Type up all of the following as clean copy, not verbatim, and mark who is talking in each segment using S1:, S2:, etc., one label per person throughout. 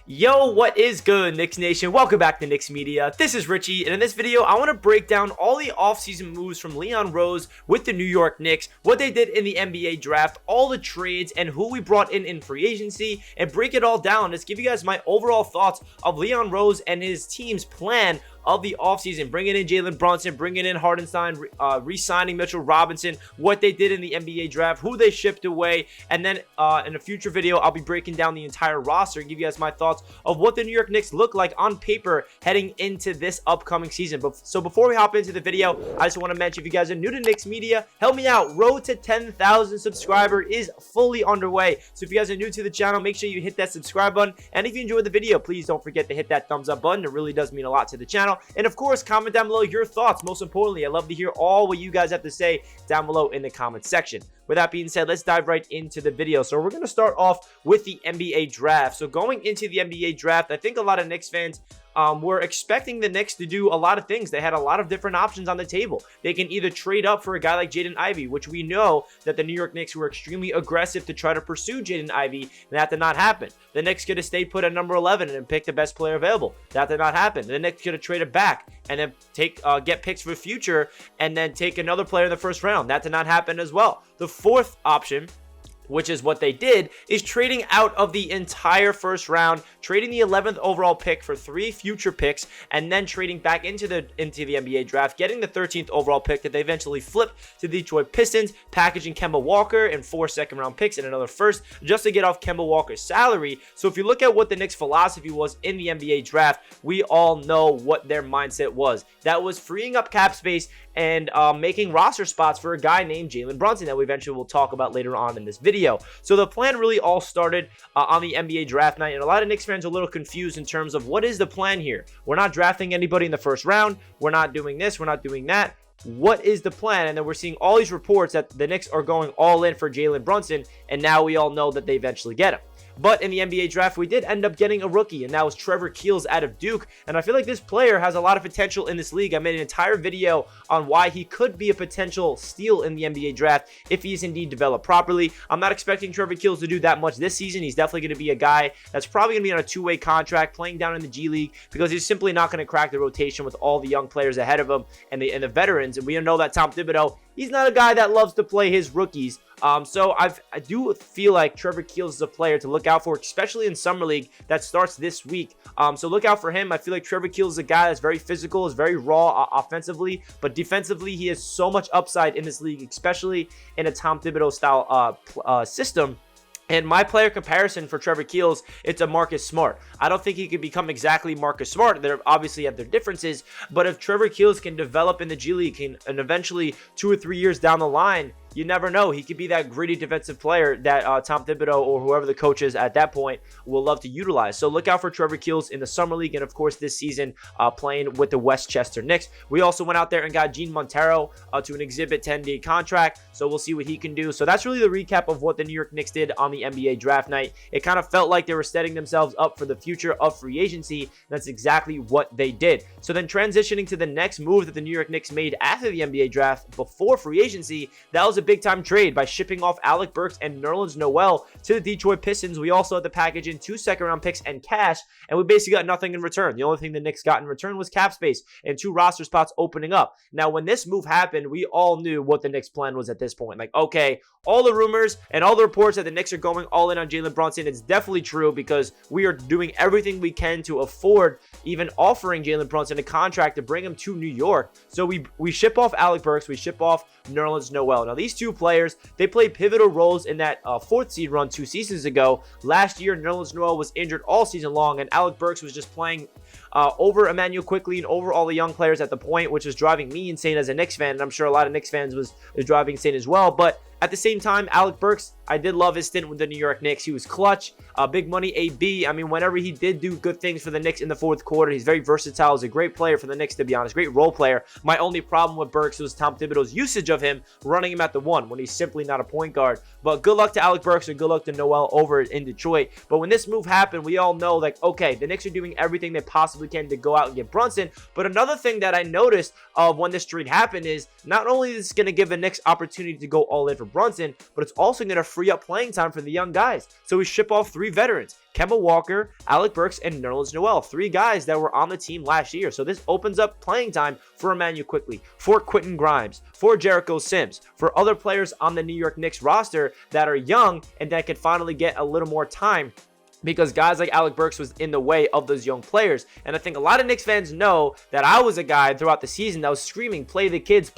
S1: Yo, what is good, Knicks Nation? Welcome back to Knicks Media. This is Richie, and in this video, I want to break down all the offseason moves from Leon Rose with the New York Knicks, what they did in the NBA draft, all the trades, and who we brought in free agency, and break it all down. Let's give you guys my overall thoughts of Leon Rose and his team's plan of the offseason, bringing in Jalen Brunson, bringing in Hardenstein, re-signing Mitchell Robinson, what they did in the NBA draft, who they shipped away, and then in a future video, I'll be breaking down the entire roster and give you guys my thoughts of what the New York Knicks look like on paper heading into this upcoming season. So before we hop into the video, I just want to mention, if you guys are new to Knicks Media, help me out. Road to 10,000 subscribers is fully underway. So if you guys are new to the channel, make sure you hit that subscribe button. And if you enjoyed the video, please don't forget to hit that thumbs up button. It really does mean a lot to the channel. And of course, comment down below your thoughts. Most importantly, I love to hear all what you guys have to say down below in the comment section. With that being said, let's dive right into the video. So we're going to start off with the NBA draft. So going into the NBA draft, I think a lot of Knicks fans were expecting the Knicks to do a lot of things. They had a lot of different options on the table. They can either trade up for a guy like Jaden Ivey, which we know that the New York Knicks were extremely aggressive to try to pursue Jaden Ivey, and that did not happen. The Knicks could have stayed put at number 11 and picked the best player available. That did not happen. The Knicks could have traded back and then get picks for the future and then take another player in the first round. That did not happen as well. The fourth option, which is what they did, is trading out of the entire first round, trading the 11th overall pick for 3 future picks, and then trading back into the NBA draft, getting the 13th overall pick that they eventually flipped to the Detroit Pistons, packaging Kemba Walker and 4 second-round picks and another first just to get off Kemba Walker's salary. So if you look at what the Knicks' philosophy was in the NBA draft, we all know what their mindset was. That was freeing up cap space and making roster spots for a guy named Jalen Brunson that we eventually will talk about later on in this video. So the plan really all started on the NBA draft night, and a lot of Knicks fans are a little confused in terms of what is the plan here. We're not drafting anybody in the first round. We're not doing this. We're not doing that. What is the plan? And then we're seeing all these reports that the Knicks are going all in for Jalen Brunson, and now we all know that they eventually get him. But in the NBA draft, we did end up getting a rookie, and that was Trevor Keels out of Duke. And I feel like this player has a lot of potential in this league. I made an entire video on why he could be a potential steal in the NBA draft if he's indeed developed properly. I'm not expecting Trevor Keels to do that much this season. He's definitely going to be a guy that's probably going to be on a two-way contract playing down in the G League because he's simply not going to crack the rotation with all the young players ahead of him and the veterans. And we know that Tom Thibodeau, he's not a guy that loves to play his rookies. So I do feel like Trevor Keels is a player to look out for, especially in Summer League that starts this week. So look out for him. I feel like Trevor Keels is a guy that's very physical, is very raw offensively, but defensively he has so much upside in this league, especially in a Tom Thibodeau style system. And my player comparison for Trevor Keels, it's a Marcus Smart. I don't think he could become exactly Marcus Smart. They obviously have their differences, but if Trevor Keels can develop in the G League and eventually 2 or 3 years down the line, you never know. He could be that gritty defensive player that Tom Thibodeau or whoever the coach is at that point will love to utilize. So look out for Trevor Keels in the Summer League and, of course, this season playing with the Westchester Knicks. We also went out there and got Gene Montero to an Exhibit 10-day contract, so we'll see what he can do. So that's really the recap of what the New York Knicks did on the NBA draft night. It kind of felt like they were setting themselves up for the future of free agency. That's exactly what they did. So then transitioning to the next move that the New York Knicks made after the NBA draft before free agency, that was a big-time trade by shipping off Alec Burks and Nerlens Noel to the Detroit Pistons. We also had to package in 2 second-round picks and cash, and we basically got nothing in return. The only thing the Knicks got in return was cap space and 2 roster spots opening up. Now, when this move happened, we all knew what the Knicks' plan was at this point. Like, okay, all the rumors and all the reports that the Knicks are going all in on Jalen Brunson, it's definitely true because we are doing everything we can to afford even offering Jalen Brunson a contract to bring him to New York. So we ship off Alec Burks, we ship off Nerlens Noel. Now, these 2 players, they played pivotal roles in that 4th seed run 2 seasons ago. Last year, Nerlens Noel was injured all season long, and Alec Burks was just playing over Emmanuel Quickley and over all the young players at the point, which was driving me insane as a Knicks fan, and I'm sure a lot of Knicks fans was driving insane as well. But at the same time, Alec Burks, I did love his stint with the New York Knicks. He was clutch, big money AB. I mean, whenever he did do good things for the Knicks in the 4th quarter, he's very versatile. He's a great player for the Knicks, to be honest. Great role player. My only problem with Burks was Tom Thibodeau's usage of him, running him at the 1 when he's simply not a point guard. But good luck to Alec Burks and good luck to Noel over in Detroit. But when this move happened, we all know, like, okay, the Knicks are doing everything they possibly possibly can to go out and get Brunson. But another thing that I noticed of when this trade happened is not only is this going to give the Knicks opportunity to go all in for Brunson, but it's also going to free up playing time for the young guys. So we ship off 3 veterans, Kemba Walker, Alec Burks, and Nerlens Noel, 3 guys that were on the team last year. So this opens up playing time for Emmanuel Quickley, for Quentin Grimes, for Jericho Sims, for other players on the New York Knicks roster that are young and that can finally get a little more time, because guys like Alec Burks was in the way of those young players. And I think a lot of Knicks fans know that I was a guy throughout the season that was screaming, play the kids,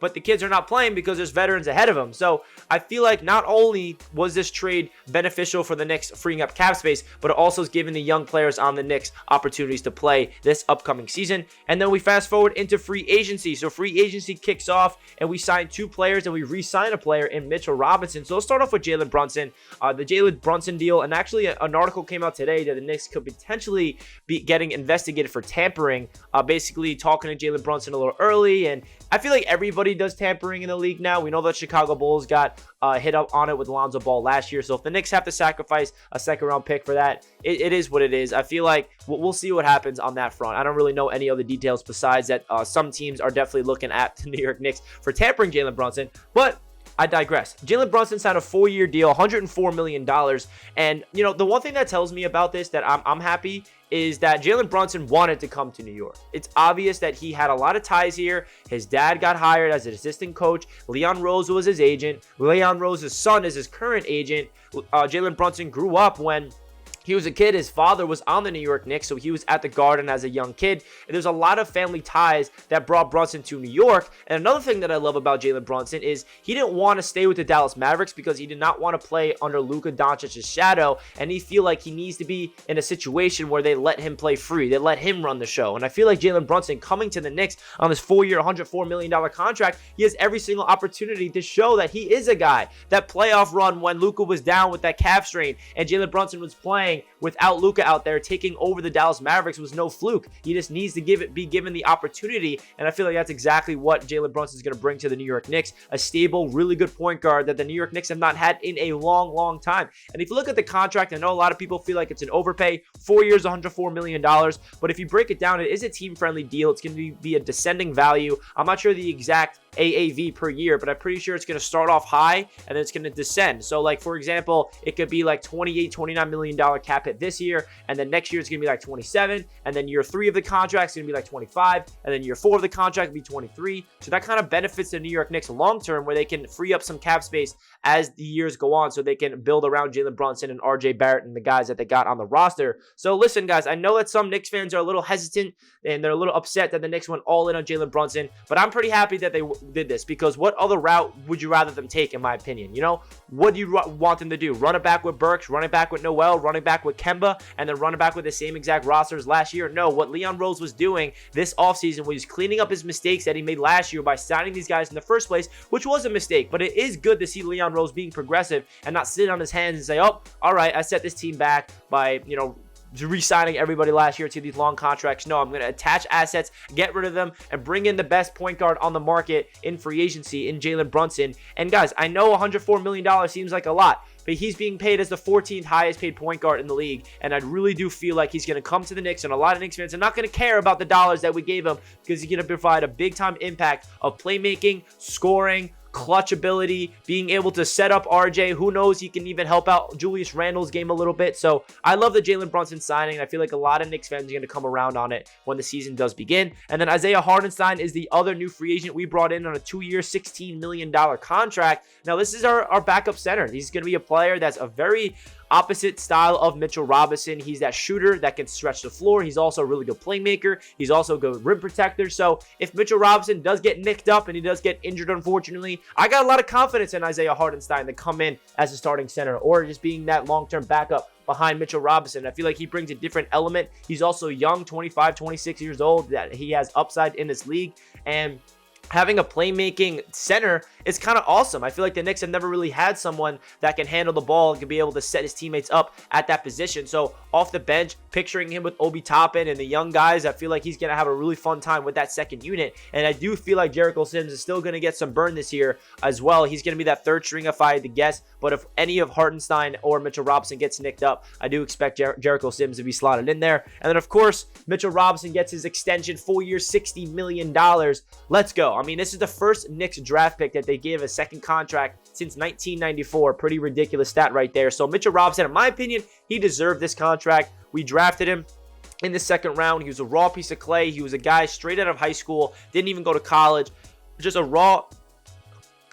S1: but the kids are not playing because there's veterans ahead of them. So I feel like not only was this trade beneficial for the Knicks freeing up cap space, but it also is giving the young players on the Knicks opportunities to play this upcoming season. And then we fast forward into free agency. So free agency kicks off and we sign 2 players and we re-sign a player in Mitchell Robinson. So let's start off with Jalen Brunson. The Jalen Brunson deal, and actually an article came out today that the Knicks could potentially be getting investigated for tampering, basically talking to Jalen Brunson a little early. And I feel like everybody does tampering in the league now. We know that Chicago Bulls got hit up on it with Lonzo Ball last year. So if the Knicks have to sacrifice a second-round pick for that, it is what it is. I feel like we'll see what happens on that front. I don't really know any other details besides that some teams are definitely looking at the New York Knicks for tampering Jalen Brunson. But I digress. Jalen Brunson signed a 4-year deal, $104 million. And, you know, the one thing that tells me about this that I'm happy is that Jalen Brunson wanted to come to New York. It's obvious that he had a lot of ties here. His dad got hired as an assistant coach. Leon Rose was his agent. Leon Rose's son is his current agent. Jalen Brunson grew up when he was a kid. His father was on the New York Knicks, so he was at the Garden as a young kid. And there's a lot of family ties that brought Brunson to New York. And another thing that I love about Jalen Brunson is he didn't want to stay with the Dallas Mavericks because he did not want to play under Luka Doncic's shadow. And he feel like he needs to be in a situation where they let him play free. They let him run the show. And I feel like Jalen Brunson coming to the Knicks on this 4-year, $104 million contract, he has every single opportunity to show that he is a guy. That playoff run when Luka was down with that calf strain and Jalen Brunson was playing without Luka out there taking over the Dallas Mavericks was no fluke. He just needs to be given the opportunity, and I feel like that's exactly what Jalen Brunson is going to bring to the New York Knicks, a stable, really good point guard that the New York Knicks have not had in a long, long time. And if you look at the contract, I know a lot of people feel like it's an overpay, 4 years, $104 million, but if you break it down, it is a team-friendly deal. It's going to be a descending value. I'm not sure the exact AAV per year, but I'm pretty sure it's going to start off high and then it's going to descend. So like, for example, it could be like $29 million cap hit this year, and then next year it's going to be like 27, and then year 3 of the contract is going to be like 25, and then year 4 of the contract will be 23. So that kind of benefits the New York Knicks long term, where they can free up some cap space as the years go on, so they can build around Jalen Brunson and RJ Barrett and the guys that they got on the roster. So listen, guys, I know that some Knicks fans are a little hesitant and they're a little upset that the Knicks went all in on Jalen Brunson, but I'm pretty happy that they did this, because what other route would you rather them take, in my opinion? You know, what do you want them to do? Run it back with Burks, run it back with Noel, run it back with Kemba, and then run it back with the same exact rosters last year? No, what Leon Rose was doing this offseason was cleaning up his mistakes that he made last year by signing these guys in the first place, which was a mistake. But it is good to see Leon Rose being progressive and not sitting on his hands and say, oh, all right, I set this team back by, you know, re-signing everybody last year to these long contracts. No, I'm going to attach assets, get rid of them, and bring in the best point guard on the market in free agency in Jalen Brunson. And guys, I know $104 million seems like a lot, but he's being paid as the 14th highest paid point guard in the league. And I really do feel like he's going to come to the Knicks, and a lot of Knicks fans are not going to care about the dollars that we gave him, because he's going to provide a big-time impact of playmaking, scoring, clutch ability, being able to set up RJ. Who knows, he can even help out Julius Randle's game a little bit. So I love the Jalen Brunson signing. I feel like a lot of Knicks fans are going to come around on it when the season does begin. And then Isaiah Hartenstein is the other new free agent we brought in on a 2-year, $16 million contract. Now, this is our backup center. He's going to be a player that's a very opposite style of Mitchell Robinson. He's that shooter that can stretch the floor. He's also a really good playmaker. He's also a good rim protector. So if Mitchell Robinson does get nicked up and he does get injured, unfortunately, I got a lot of confidence in Isaiah Hartenstein to come in as a starting center, or just being that long-term backup behind Mitchell Robinson. I feel like he brings a different element. He's also young, 25, 26 years old, that he has upside in this league. And having a playmaking center is kind of awesome. I feel like the Knicks have never really had someone that can handle the ball and can be able to set his teammates up at that position. So off the bench, picturing him with Obi Toppin and the young guys, I feel like he's going to have a really fun time with that second unit. And I do feel like Jericho Sims is still going to get some burn this year as well. He's going to be that third string if I had to guess. But if any of Hartenstein or Mitchell Robinson gets nicked up, I do expect Jericho Sims to be slotted in there. And then, of course, Mitchell Robinson gets his extension, full year, $60 million. Let's go. I mean, this is the first Knicks draft pick that they gave a second contract since 1994. Pretty ridiculous stat right there. So Mitchell Robinson, in my opinion, he deserved this contract. We drafted him in the second round. He was a raw piece of clay. He was a guy straight out of high school, didn't even go to college. Just a raw,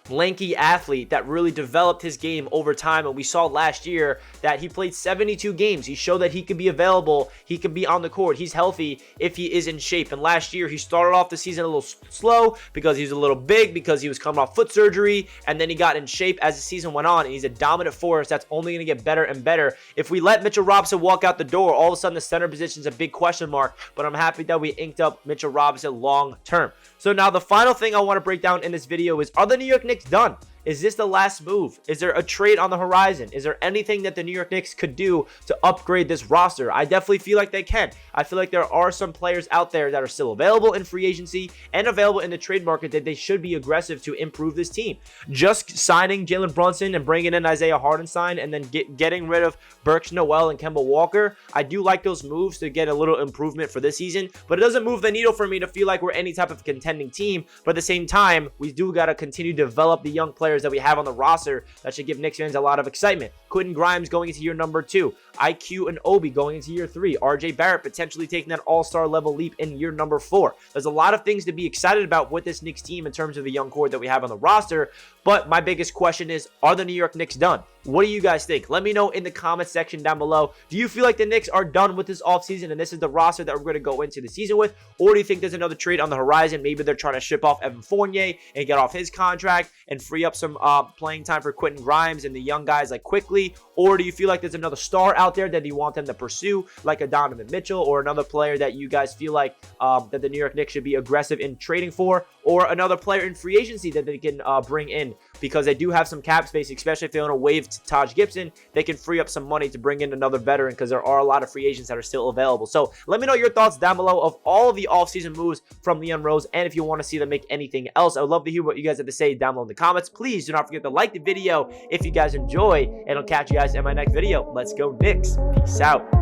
S1: lanky athlete that really developed his game over time. And we saw last year that he played 72 games. He showed that he could be available. He can be on the court. He's healthy if he is in shape. And last year, he started off the season a little slow because he was a little big, because he was coming off foot surgery. And then he got in shape as the season went on. And he's a dominant force that's only going to get better and better. If we let Mitchell Robinson walk out the door, all of a sudden the center position is a big question mark. But I'm happy that we inked up Mitchell Robinson long term. So now the final thing I want to break down in this video is, are the New York Knicks done? Is this the last move? Is there a trade on the horizon? Is there anything that the New York Knicks could do to upgrade this roster? I definitely feel like they can. I feel like there are some players out there that are still available in free agency and available in the trade market that they should be aggressive to improve this team. Just signing Jalen Brunson and bringing in Isaiah Hartenstein and then getting rid of Burks Noel and Kemba Walker, I do like those moves to get a little improvement for this season, but it doesn't move the needle for me to feel like we're any type of contending team. But at the same time, we do got to continue to develop the young players that we have on the roster that should give Knicks fans a lot of excitement. Quentin Grimes going into year number 2, IQ and Obi going into year 3, RJ Barrett potentially taking that all-star level leap in year number 4. There's a lot of things to be excited about with this Knicks team in terms of the young core that we have on the roster, but my biggest question is, are the New York Knicks done? What do you guys think? Let me know in the comment section down below. Do you feel like the Knicks are done with this offseason and this is the roster that we're going to go into the season with? Or do you think there's another trade on the horizon? Maybe they're trying to ship off Evan Fournier and get off his contract and free up some playing time for Quentin Grimes and the young guys like quickly? Or do you feel like there's another star out there that you want them to pursue, like a Donovan Mitchell, or another player that you guys feel like that the New York Knicks should be aggressive in trading for, or another player in free agency that they can bring in? Because they do have some cap space, especially if they want to waive Taj Gibson, they can free up some money to bring in another veteran, because there are a lot of free agents that are still available. So let me know your thoughts down below of all of the offseason moves from Leon Rose, and if you want to see them make anything else. I would love to hear what you guys have to say down below in the comments. Please do not forget to like the video if you guys enjoy, and I'll catch you guys in my next video. Let's go Knicks. Peace out.